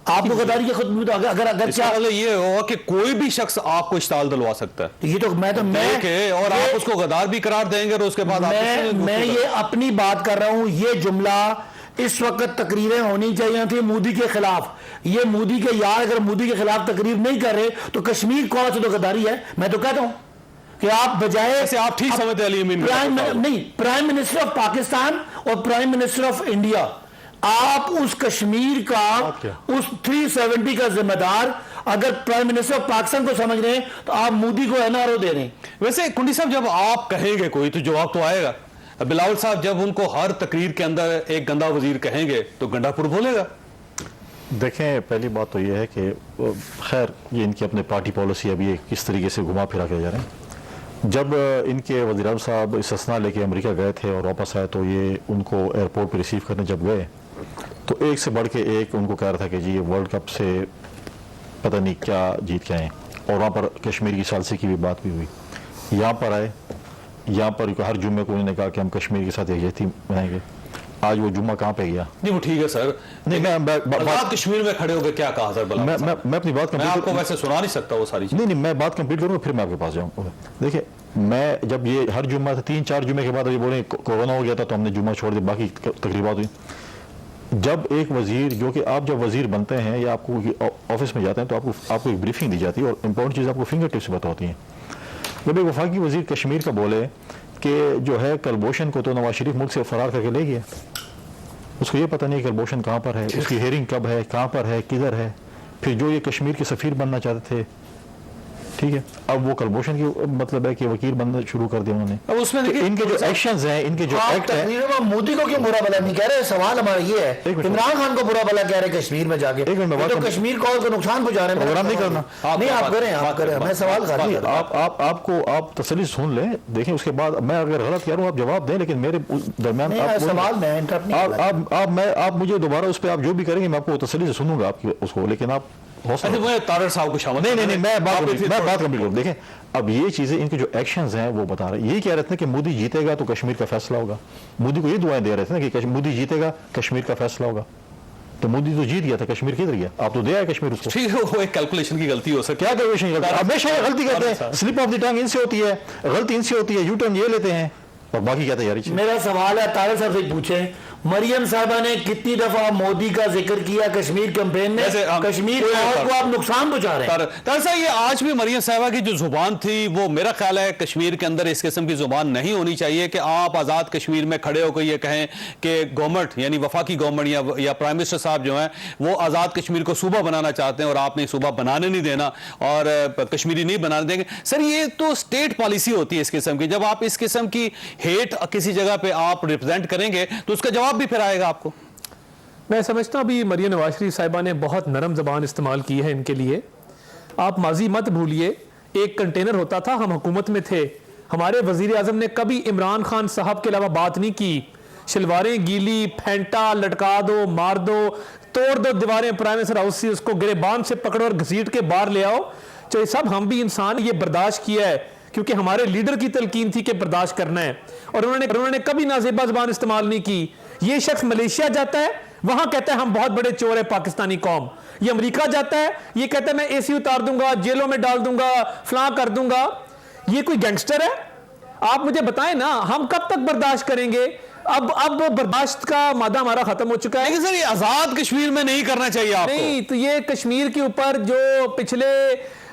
[SPEAKER 8] आपको गद्दारी के खुद अगर
[SPEAKER 1] ये होगा कि कोई भी शख्स आपको इश्ताल दिलवा सकता है,
[SPEAKER 8] ये तो मैं
[SPEAKER 1] और आप उसको गद्दार भी करार देंगे और उसके बाद
[SPEAKER 8] मैं ये अपनी बात कर रहा हूं। ये जुमला इस वक्त तकरीरें होनी चाहिए थी मोदी के खिलाफ, ये मोदी के यार अगर मोदी के खिलाफ तकरीर नहीं कर रहे तो कश्मीर कौन सा तो गद्दारी है। मैं तो कहता हूं कि आप बजाय
[SPEAKER 1] आप ठीक समझते अली अमीन,
[SPEAKER 8] प्राइम मिनिस्टर ऑफ पाकिस्तान और प्राइम मिनिस्टर ऑफ इंडिया, आप उस कश्मीर का उस 370 का जिम्मेदार अगर प्राइम मिनिस्टर ऑफ पाकिस्तान को समझ रहे हैं तो आप मोदी को एनआरओ दे रहे हैं।
[SPEAKER 1] वैसे कुंडी साहब जब आप कहेंगे कोई तो जवाब तो आएगा। बिलावल साहब जब उनको हर तकरीर के अंदर एक गंदा वजीर कहेंगे तो गंडापुर बोलेगा।
[SPEAKER 7] देखें, पहली बात तो यह है कि खैर ये इनकी अपने पार्टी पॉलिसी अभी किस तरीके से घुमा फिरा के जा रहे हैं। जब इनके वज़ीर साहब इस्तेस्ना लेके अमेरिका गए थे और वापस आए तो ये उनको एयरपोर्ट पे रिसीव करने जब गए तो एक से बढ़ के एक उनको कह रहा था कि जी ये वर्ल्ड कप से पता नहीं क्या जीत के आए, और वहाँ पर कश्मीर की सालसी की भी बात भी हुई। यहाँ पर आए, यहाँ पर हर जुम्मे को उन्होंने कहा कि हम कश्मीर के साथ यकजहती बनाएंगे। आज वो जुम्मा कहाँ पे गया?
[SPEAKER 1] नहीं वो ठीक है सर, नहीं मैं कश्मीर में खड़े होकर क्या कहा सर?
[SPEAKER 7] मैं अपनी बात
[SPEAKER 1] आपको वैसे सुना नहीं सकता वो सारी चीज़।
[SPEAKER 7] नहीं मैं बात कंप्लीट करूँगा फिर मैं आपके पास जाऊँगा। देखिए, मैं जब ये हर जुम्मा था 3-4 जुम्मे के बाद ये बोले कोरोना हो गया था तो हमने जुम्मा छोड़ दिया, बाकी तकरीबात हुई। जब एक वजीर जो कि आप जब वजीर बनते हैं या आपको ऑफिस में जाते हैं तो आपको एक ब्रीफिंग दी जाती है और इंपॉर्टेंट चीज़ आपको फिंगर टिप्स पता होती हैं। जब एक वफाकी वजीर कश्मीर का बोले कि जो है कलभूषण को तो नवाज शरीफ मुल्क से फरार करके ले गया, उसको ये पता नहीं कलभूषण कहाँ पर है, उसकी हेयरिंग कब है, कहाँ पर है, किधर है। फिर जो ये कश्मीर के सफ़ीर बनना चाहते थे, ठीक है, अब वो कलभूषण की मतलब है कि वकील बनना शुरू कर दिया उन्होंने।
[SPEAKER 1] अब उसमें
[SPEAKER 7] इनके जो एक्शंस हैं, इनके जो एक्ट है,
[SPEAKER 8] मोदी को क्यों बुरा भला नहीं कह रहे? सवाल हमारा ये है, इमरान खान को बुरा भला कह रहे कश्मीर में जाके, तो कश्मीर को नुकसान पहुंचा रहे हैं।
[SPEAKER 7] प्रोग्राम नहीं करना,
[SPEAKER 8] नहीं आप करें, मैं सवाल कर रहा
[SPEAKER 7] हूं। आप तसल्ली सुन लें, देखें, उसके बाद मैं अगर गलत कह रहा हूं आप जवाब दें, लेकिन मेरे दरमियान आप मुझे दोबारा उस पर आप जो भी करेंगे मैं आपको तसल्ली से सुनूंगा आपकी उसको, लेकिन आप
[SPEAKER 1] तारड़ साहब को शामिल
[SPEAKER 7] नहीं मैं बात कंप्लीट करूँ। देखें, अब ये चीजें इनके जो एक्शंस हैं वो बता रहे हैं। ये कह रहे थे कि मोदी जीतेगा तो कश्मीर का फैसला होगा, मोदी को ये दुआएं दे रहे थे ना कि मोदी जीतेगा कश्मीर का फैसला होगा, तो मोदी तो जीत गया था, कश्मीर किधर गया? आप तो दे आए कश्मीर उसको।
[SPEAKER 1] ठीक है, वो एक कैलकुलेशन की गलती हो सकती है।
[SPEAKER 7] क्या कैलकुलेशन की गलती? हमेशा ये गलती करते हैं, स्लिप ऑफ द टंग इनसे होती है, गलती इनसे होती है, यू टर्न ये लेते हैं और बाकी क्या तैयारी।
[SPEAKER 8] मेरा सवाल है तारड़ साहब से पूछे, मरियम साहबा ने कितनी दफा मोदी का जिक्र किया कश्मीर कैंपेन में? कश्मीर को आप नुकसान पहुंचा रहे हैं।
[SPEAKER 1] दरअसल ये आज भी मरियम साहबा की जो जुबान थी वो मेरा ख्याल है कश्मीर के अंदर इस किस्म की जुबान नहीं होनी चाहिए कि आप आज़ाद कश्मीर में खड़े होकर ये कहें कि गवर्नमेंट यानी वफाकी गवर्नमेंट या प्राइम मिनिस्टर साहब जो हैं वो आज़ाद कश्मीर को सूबा बनाना चाहते हैं और आपने सूबा बनाने नहीं देना और कश्मीरी नहीं बनाने देंगे। सर ये तो स्टेट पॉलिसी होती है इस किस्म की, जब आप इस किस्म की हेट किसी जगह पे आप रिप्रेजेंट करेंगे तो उसका जवाब भी फिर आएगा आपको।
[SPEAKER 9] मैं समझता हूं अभी मरियम नवाज शरीफ साहिबा ने बहुत नरम जबान इस्तेमाल की है इनके लिए। आप माजी मत भूलिए, एक कंटेनर होता था, हम हुकूमत में थे, हमारे वजीर आजम ने कभी इमरान खान साहब के अलावा बात नहीं की। शलवारें गीली, फेंटा लटका दो, मार दो, तोड़ दो दीवारें प्राइम मिनिस्टर हाउस से, उसको गिरेबान से पकड़ो और घसीट के बाहर ले आओ। चाहे सब हम भी इंसान ये बर्दाश्त किया है क्योंकि हमारे लीडर की तलकीन थी कि बर्दाश्त करना है, और उन्होंने कभी नाजेबा जबान इस्तेमाल नहीं की। ये शख्स मलेशिया जाता है, वहां कहता है हम बहुत बड़े चोर है पाकिस्तानी कौम। ये अमेरिका जाता है, ये कहता है मैं एसी उतार दूंगा, जेलों में डाल दूंगा, फलां कर दूंगा। ये कोई गैंगस्टर है? आप मुझे बताएं ना, हम कब तक बर्दाश्त करेंगे? अब बर्दाश्त का मादा हमारा खत्म हो चुका है।
[SPEAKER 1] लेकिन सर ये आजाद कश्मीर में नहीं करना चाहिए आपको।
[SPEAKER 9] नहीं, तो ये कश्मीर के ऊपर जो पिछले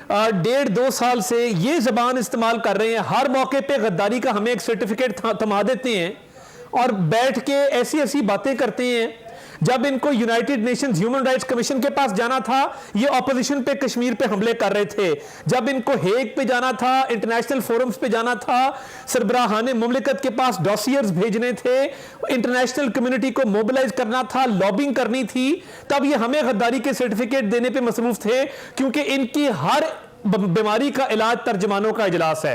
[SPEAKER 9] 1.5-2 साल से ये जबान इस्तेमाल कर रहे हैं, हर मौके पे गद्दारी का हमें एक सर्टिफिकेट थमा देते हैं और बैठ के ऐसी ऐसी बातें करते हैं। जब इनको United Nations human rights commission के पास जाना था, ये ऑपोजिशन पे कश्मीर पे हमले कर रहे थे। जब इनको हेग पे जाना था, इंटरनेशनल फोरम्स पे जाना था, सरबराहाने मुमलिकत के पास डॉसियर्स भेजने थे, इंटरनेशनल कम्युनिटी को मोबिलाइज करना था, लॉबिंग करनी थी, तब ये हमें गद्दारी के सर्टिफिकेट देने पे मसरूफ थे, क्योंकि इनकी हर बीमारी का इलाज तर्जमानों का इजलास है।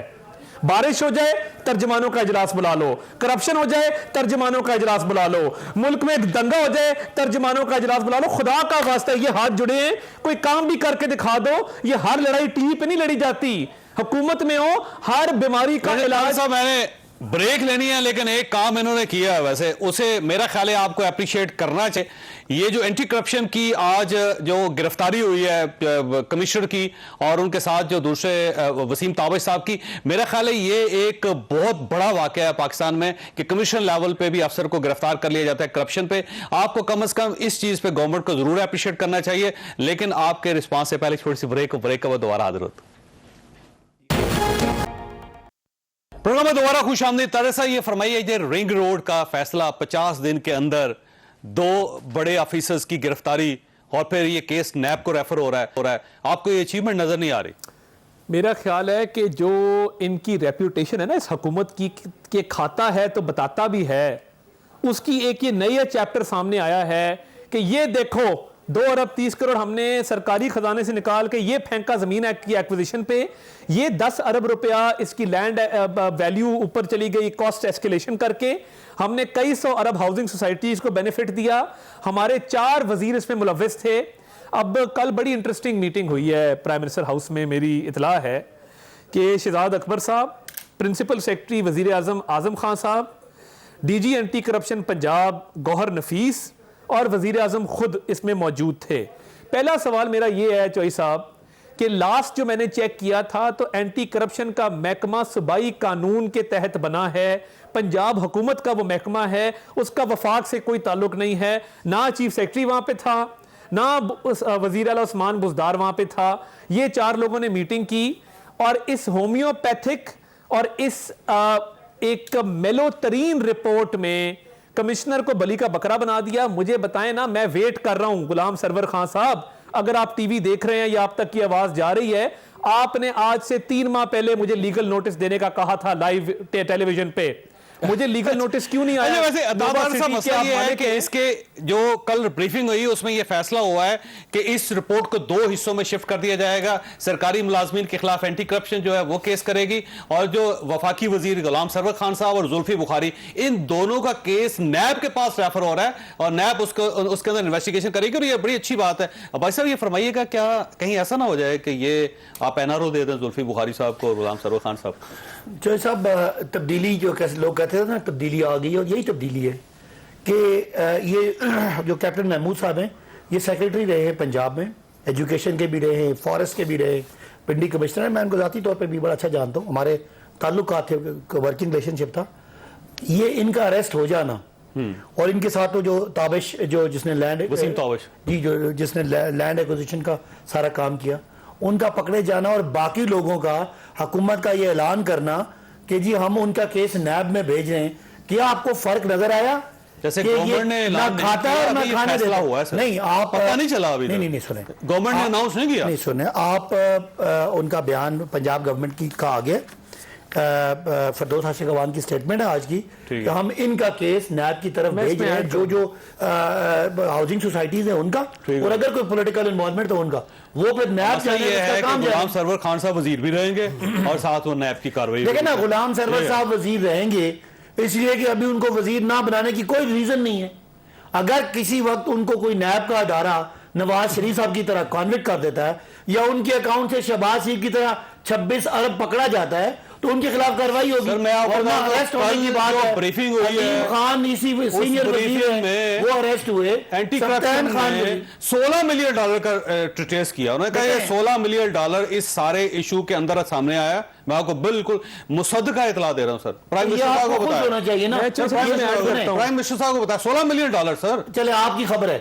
[SPEAKER 9] बारिश हो जाए तर्जमानों का इजलास बुला लो, करप्शन हो जाए तर्जमानों का इजलास बुला लो, मुल्क में एक दंगा हो जाए तर्जमानों का इजलास बुला लो। खुदा का वास्ता ये हाथ जुड़े हैं, कोई काम भी करके दिखा दो। ये हर लड़ाई टीवी पे नहीं लड़ी जाती, हुकूमत में हो हर बीमारी का इलाज।
[SPEAKER 1] साहब मैंने ब्रेक लेनी है, लेकिन एक काम इन्होंने किया है, वैसे उसे मेरा ख्याल है आपको अप्रिशिएट करना चाहिए। ये जो एंटी करप्शन की आज जो गिरफ्तारी हुई है कमिश्नर की और उनके साथ जो दूसरे वसीम ताबिश साहब की, मेरा ख्याल है ये एक बहुत बड़ा वाकया है पाकिस्तान में कि कमिश्नर लेवल पे भी अफसर को गिरफ्तार कर लिया जाता है करप्शन पे। आपको कम से कम इस चीज पे गवर्नमेंट को जरूर अप्रिशिएट करना चाहिए। लेकिन आपके रिस्पॉन्स से पहले छोटी सी ब्रेक का दोबारा हाजिर होता प्रोग्राम में दोबारा खुश आमदीद। तरसा ये फरमाइए, ये रिंग रोड का फैसला 50 दिन के अंदर 2 बड़े ऑफिसर्स की गिरफ्तारी और फिर ये केस नैब को रेफर हो रहा है, आपको ये अचीवमेंट नजर नहीं आ रही?
[SPEAKER 9] मेरा ख्याल है कि जो इनकी रेप्यूटेशन है ना इस हुकूमत की, के खाता है तो बताता भी है, उसकी एक ये नया चैप्टर सामने आया है कि ये देखो 2 अरब 30 करोड़ हमने सरकारी खजाने से निकाल के ये फेंका जमीन की एक्विजिशन पे, ये 10 अरब रुपया इसकी लैंड वैल्यू ऊपर चली गई कॉस्ट एस्केलेशन करके, हमने कई सौ अरब हाउसिंग सोसाइटीज को बेनिफिट दिया, हमारे 4 वजीर इसमें मुलव्विस थे। अब कल बड़ी इंटरेस्टिंग मीटिंग हुई है प्राइम मिनिस्टर हाउस में, मेरी इतला है कि शहजाद अकबर साहब, प्रिंसिपल सेक्रेटरी वजीर आजम Azam Khan Sahab, DG anti corruption Punjab Gohar Nafees और वजीर आजम खुद इसमें मौजूद थे। पहला सवाल मेरा ये है चौई साहब कि लास्ट जो मैंने चेक किया था तो एंटी करप्शन का महकमा सूबाई कानून के तहत बना है, पंजाब हुकूमत का वो महकमा है, उसका वफाक से कोई ताल्लुक नहीं है। ना चीफ सेक्रेटरी वहां पे था, ना वजीर आला उस्मान बुज़दार वहां पे था। ये 4 लोगों ने मीटिंग की और इस होम्योपैथिक और इस एक मेलो तरीन रिपोर्ट में कमिश्नर को बली का बकरा बना दिया। मुझे बताएं ना, मैं वेट कर रहा हूं गुलाम सरवर खान साहब, अगर आप टीवी देख रहे हैं या आप तक की आवाज जा रही है, आपने आज से 3 माह पहले मुझे लीगल नोटिस देने का कहा था लाइव टेलीविजन पे, मुझे लीगल नोटिस क्यों नहीं आया?
[SPEAKER 1] वैसे मसला ये है कि इसके जो कल ब्रीफिंग हुई उसमें ये फैसला हुआ है कि इस रिपोर्ट को 2 हिस्सों में शिफ्ट कर दिया जाएगा। सरकारी मुलाजमीन के खिलाफ एंटी करप्शन जो है वो केस करेगी और जो वफाकी वजीर गुलाम सरवर खान साहब और जुल्फी बुखारी, इन दोनों का केस नैब के पास रेफर हो रहा है और नैब उसके अंदर इन्वेस्टिगेशन करेगी और ये बड़ी अच्छी बात है। भाई साहब ये फरमाइएगा, क्या कहीं ऐसा ना हो जाए कि ये आप एनआरओ दे दें जुल्फी बुखारी साहब को और गुलाम सरवर खान साहब?
[SPEAKER 8] जो साहब तब्दीली जो कैसे लोग कहते थे ना, तब्दीली आ गई, और यही तब्दीली है कि ये जो कैप्टन महमूद साहब हैं, ये सेक्रेटरी रहे हैं पंजाब में, एजुकेशन के भी रहे हैं, फॉरेस्ट के भी रहे, पिंडी कमिश्नर है। मैं उनको ज़ाती तौर पे भी बड़ा अच्छा जानता हूँ, हमारे ताल्लुकात थे, वर्किंग रिलेशनशिप था। ये इनका अरेस्ट हो जाना और इनके साथ तो जो ताबिश जो जिसने लैंड
[SPEAKER 1] वसीम ताबिश
[SPEAKER 8] जी जो जिसने लैंड एक्विजिशन का सारा काम किया, उनका पकड़े जाना और बाकी लोगों का हुकूमत का ये ऐलान करना कि जी हम उनका केस नैब में भेज रहे हैं, क्या आपको फर्क नजर आया?
[SPEAKER 1] जैसे गवर्नमेंट ने
[SPEAKER 8] ना खाता है और ना खाने देता
[SPEAKER 1] हुआ है।
[SPEAKER 8] नहीं, आप
[SPEAKER 1] पता नहीं चला अभी?
[SPEAKER 8] नहीं सुने,
[SPEAKER 1] गवर्नमेंट ने अनाउंस नहीं किया।
[SPEAKER 8] नहीं सुने आप, उनका बयान पंजाब गवर्नमेंट की का आ गया, फरदौस हाशिम गवान की स्टेटमेंट है आज की कि हम इनका केस नैब की तरफ भेज रहे हैं, जो हाउसिंग सोसाइटीज है उनका, और अगर कोई पॉलिटिकल इन्वॉल्वमेंट तो उनका, वो फिर नैब
[SPEAKER 1] चाहिए। गुलाम सरवर खान साहब वजीर भी रहेंगे और साथ वो नैब की कार्रवाई।
[SPEAKER 8] देखिए ना, गुलाम सरवर साहब वजीर रहेंगे इसलिए कि अभी उनको वजीर ना बनाने की कोई रीजन नहीं है। अगर किसी वक्त उनको कोई नैब का अदारा नवाज शरीफ साहब की तरह कॉन्विक्ट कर देता है या उनके अकाउंट से शहबाज शरीफ की तरह 26 अरब पकड़ा जाता है तो उनके खिलाफ कार्रवाई होगी। अरेस्ट होने की बात है,
[SPEAKER 1] ब्रीफिंग हुई है
[SPEAKER 8] खान इसी सीनियर वजीर हैं, वो अरेस्ट हुए।
[SPEAKER 1] एंटी करप्शन में $16 मिलियन का ट्रेस किया। उन्होंने कहा ये $16 मिलियन इस सारे इशू के अंदर सामने आया। मैं आपको बिल्कुल मुसद्दका इतला दे रहा हूं सर। प्राइम मिनिस्टर साहब को बताया
[SPEAKER 8] होना चाहिए ना,
[SPEAKER 1] प्राइम मिनिस्टर साहब को बताया $16 मिलियन सर।
[SPEAKER 8] चले आपकी खबर है,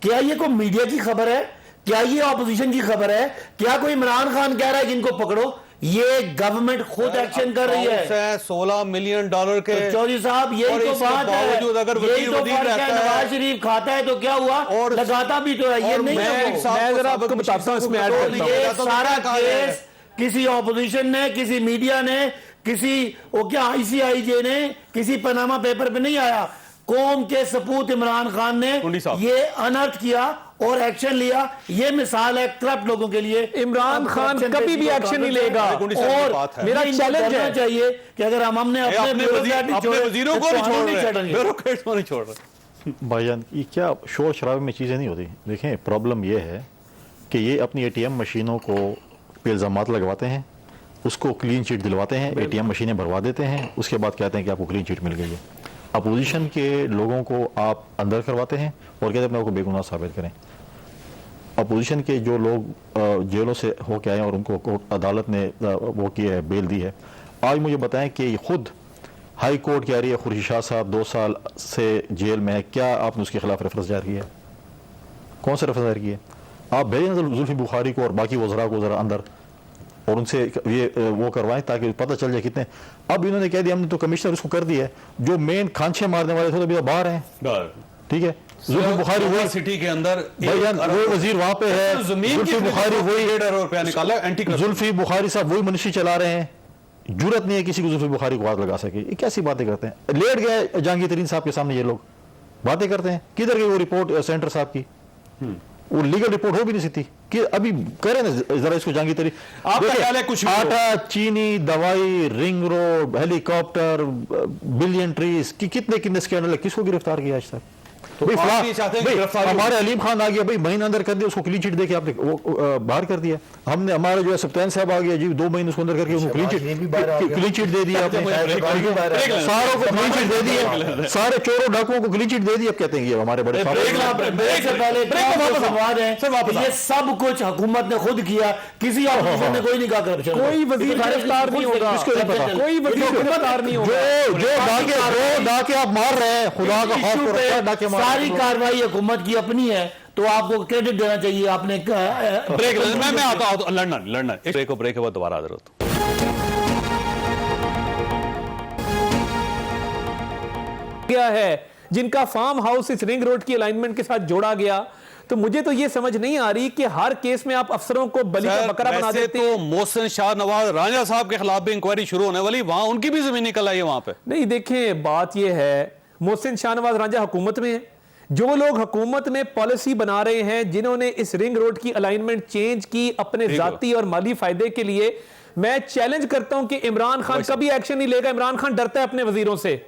[SPEAKER 8] क्या ये कोई मीडिया की खबर है? क्या ये ऑपोजिशन की खबर है? क्या कोई इमरान खान कह रहा है कि इनको पकड़ो? ये गवर्नमेंट खुद एक्शन कर रही है।
[SPEAKER 1] $16 मिलियन के।
[SPEAKER 8] तो चौधरी साहब यही तो बात है,
[SPEAKER 1] अगर
[SPEAKER 8] यही तो फर्क है। नवाज शरीफ खाता है तो क्या हुआ, और लगाता भी तो है। ये नहीं,
[SPEAKER 9] मैं जरा आपको बताता हूं, इसमें ऐड करता हूं।
[SPEAKER 8] ये सारा केस किसी ऑपोजिशन ने, किसी मीडिया ने, किसी वो क्या ICIJ ने, किसी पनामा पेपर पे नहीं आया। कौम के सपूत इमरान खान ने ये अनर्थ किया और एक्शन लिया। ये मिसाल है करप्ट लोगों के लिए।
[SPEAKER 9] इमरान खान कभी भी एक्शन नहीं लेगा।
[SPEAKER 8] और मेरा चैलेंज है चाहिए कि अगर हमने अपने
[SPEAKER 1] वजीरों को नहीं छोड़ रहे
[SPEAKER 7] भाईजान, ये क्या शोर शराबे में चीज़ें नहीं होती। देखें, प्रॉब्लम ये है कि ये अपनी ATM मशीनों को पे इल्ज़ामात लगवाते हैं, उसको क्लीन चिट दिलवाते हैं, ATM मशीनें भरवा देते हैं, उसके बाद कहते हैं कि आपको क्लीन चिट मिल गई है। अपोजिशन के लोगों को आप अंदर करवाते हैं और कहते हैं अपने आपको बेगुनाह साबित करें। अपोजिशन के जो लोग जेलों से होके आए और उनको अदालत ने वो किया है, बेल दी है, आज मुझे बताएं कि खुद हाई कोर्ट कह रही है खुर्शीद शाह साहब 2 साल से जेल में है, क्या आपने उसके खिलाफ रेफरेंस जारी किया है? कौन सा रेफरेंस जारी किया? आप भेजें जुल्फी बुखारी को और बाकी वज़रा को ज़रा अंदर और उनसे ये वो करवाएं ताकि पता चल जाए कितने। अब इन्होंने कह दिया हमने तो कमिश्नर उसको कर दिया है, जो मेन खांचे मारने वाले थे तो अभी बाहर हैं। ठीक है, जुल्फी बुखारी वही
[SPEAKER 1] सिटी के अंदर
[SPEAKER 7] वो वजीर वहां पे है, जुल्फी बुखारी वही
[SPEAKER 1] निकाला,
[SPEAKER 7] जुल्फी बुखारी साहब वही मिनिस्ट्री चला रहे हैं। जरूरत नहीं है किसी को जुल्फी बुखारी को हाथ लगा सके। ये कैसी बातें करते हैं? लेट गए जहांगीर तरीन साहब के सामने ये लोग बातें करते हैं। किधर गई वो रिपोर्ट सेंटर साहब की? वो लीगल रिपोर्ट हो भी नहीं सकती कि अभी करें ना जरा इसको जहांगीर तरीन।
[SPEAKER 1] आपका ख्याल है कुछ
[SPEAKER 7] आटा, चीनी, दवाई, ring road, helicopter, billion trees की कितने स्कैंडल है, किसको गिरफ्तार किया आज तक? तो हमारे अलीम खान आ गया भाई, महीने अंदर कर दिया, उसको क्लीन चिट देके आपने वो बाहर कर दिया। हमने हमारा जो है सप्तान साहब आ गया जी, 2 महीने उसको अंदर करके उनको क्लीन चिट दे दिया आपने, सारों को क्लीन चिट दे दिया, सारे चोरों डाकुओं को क्लीन चिट दे दी। अब कहते हैं ये हमारे बड़े
[SPEAKER 8] ये सब कुछ हुकूमत ने खुद किया, किसी ऑपोजिशन ने कोई नहीं कहा करप्शन।
[SPEAKER 9] कोई वजीर गिरफ्तार नहीं होगा, कोई वजीर गिरफ्तार नहीं होगा।
[SPEAKER 7] जो डाके आप मार रहे हैं, खुदा का खौफ करो, डाके मार।
[SPEAKER 8] सारी कार्रवाई हुकूमत की अपनी है तो आपको क्रेडिट देना चाहिए। आपने
[SPEAKER 1] ब्रेक, मैं आता हूं लड़ना एक ब्रेक के बाद दोबारा हाजिर होता हूं।
[SPEAKER 9] क्या है जिनका फार्म हाउस इस रिंग रोड की अलाइनमेंट के साथ जोड़ा गया, तो मुझे तो ये समझ नहीं आ रही कि हर केस में आप अफसरों को बलि का बकरा बना देते हैं।
[SPEAKER 1] तो मोहसिन शाह नवाज रांझा साहब के खिलाफ भी इंक्वायरी शुरू होने वाली, वहां उनकी भी जमीन निकल आई है वहां पे।
[SPEAKER 9] नहीं, देखें बात यह है, मोहसिन शाह नवाज रांझा हुकूमत में है। जो लोग हुकूमत में पॉलिसी बना रहे हैं, जिन्होंने इस रिंग रोड की अलाइनमेंट चेंज की अपने जाती और माली फायदे के लिए, मैं चैलेंज करता हूं कि इमरान खान कभी एक्शन नहीं लेगा। इमरान खान डरता है अपने वजीरों से,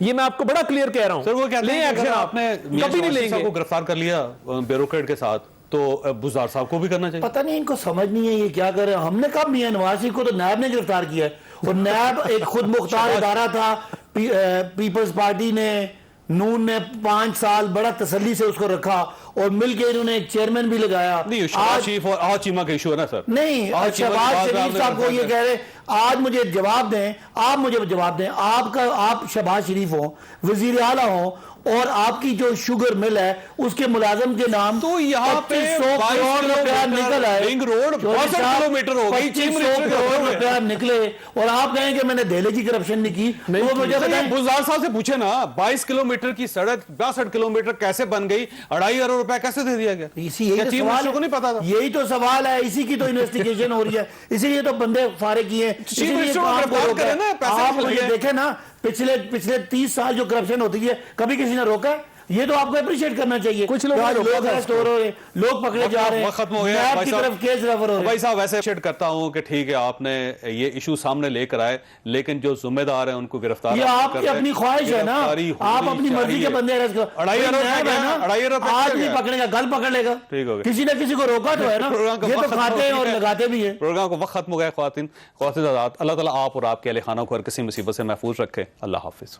[SPEAKER 9] ये मैं आपको बड़ा क्लियर कह रहा हूं।
[SPEAKER 1] सर वो कहते हैं एक्शन आपने
[SPEAKER 9] कभी नहीं लेंगे।
[SPEAKER 1] को गिरफ्तार कर लिया ब्यूरोक्रेट के साथ, तो बुज़दार साहब को भी करना चाहिए।
[SPEAKER 8] पता नहीं इनको समझ नहीं है ये क्या कर रहे हैं। हमने कब मियां नवाज शरीफ को तो नैब ने गिरफ्तार किया है, और नैब एक खुद मुख्तार इदारा था। पीपल्स पार्टी ने, नून ने 5 साल बड़ा तसल्ली से उसको रखा और मिलकर इन्होंने एक चेयरमैन भी लगाया।
[SPEAKER 1] नहीं, शहबाज शरीफ और आज चीमा का इशू है ना सर।
[SPEAKER 8] नहीं, शहबाज शरीफ साहब को ये कह रहे आज मुझे जवाब दें, आप मुझे जवाब दें, आप शहबाज शरीफ हो, वजीर आला हो, और आपकी जो शुगर मिल है उसके मुलाजम के नाम
[SPEAKER 1] तो यहाँ पे
[SPEAKER 8] 100 करोड़ रुपया निकल आए।
[SPEAKER 1] रिंग रोड 62 किलोमीटर हो गई,
[SPEAKER 8] 25 करोड़ रुपया निकले, और आप कहें कि मैंने दिल्ली की करप्शन नहीं की। तो मुझे बताएं,
[SPEAKER 1] बुज़दार साहब से पूछे ना, 22 किलोमीटर की सड़क 62 किलोमीटर कैसे बन गई, 2.5 अरब रुपया कैसे दे दिया गया?
[SPEAKER 8] यही सवाल
[SPEAKER 1] को नहीं पता था।
[SPEAKER 8] यही तो सवाल है, इसी की तो इन्वेस्टिगेशन हो रही है, इसीलिए तो बंदे फारे किए। आप मुझे देखे ना, पिछले 30 साल जो करप्शन होती है कभी किसी ने रोका? ये तो आपको अप्रिशिएट करना चाहिए। कुछ लोग अरेस्ट हो रहे हैं, लोग पकड़े जा रहे हैं,
[SPEAKER 1] खत्म हो गया
[SPEAKER 8] की तरफ केस रेफर हो रहे हैं।
[SPEAKER 1] भाई साहब वैसे अप्रिशिएट करता हूं कि ठीक है आपने ये इशू सामने लेकर आए, लेकिन जो जिम्मेदार है उनको गिरफ्तार,
[SPEAKER 8] ये आपकी अपनी ख्वाहिश है ना, आप अपनी मर्जी के बंदे अरेस्ट करो।
[SPEAKER 1] 2.5 अरब
[SPEAKER 8] आदमी पकड़ेगा, गल पकड़ लेगा, किसी ने किसी को रोका तो है ना। ये तो खाते हैं और लगाते भी है।
[SPEAKER 1] प्रोग्राम को वक्त खत्म हो गया। ख्वातीन अल्लाह ताला आप और आपके अहले खाना को हर किसी मुसीबत से महफूज रखे। अल्लाह हाफिज।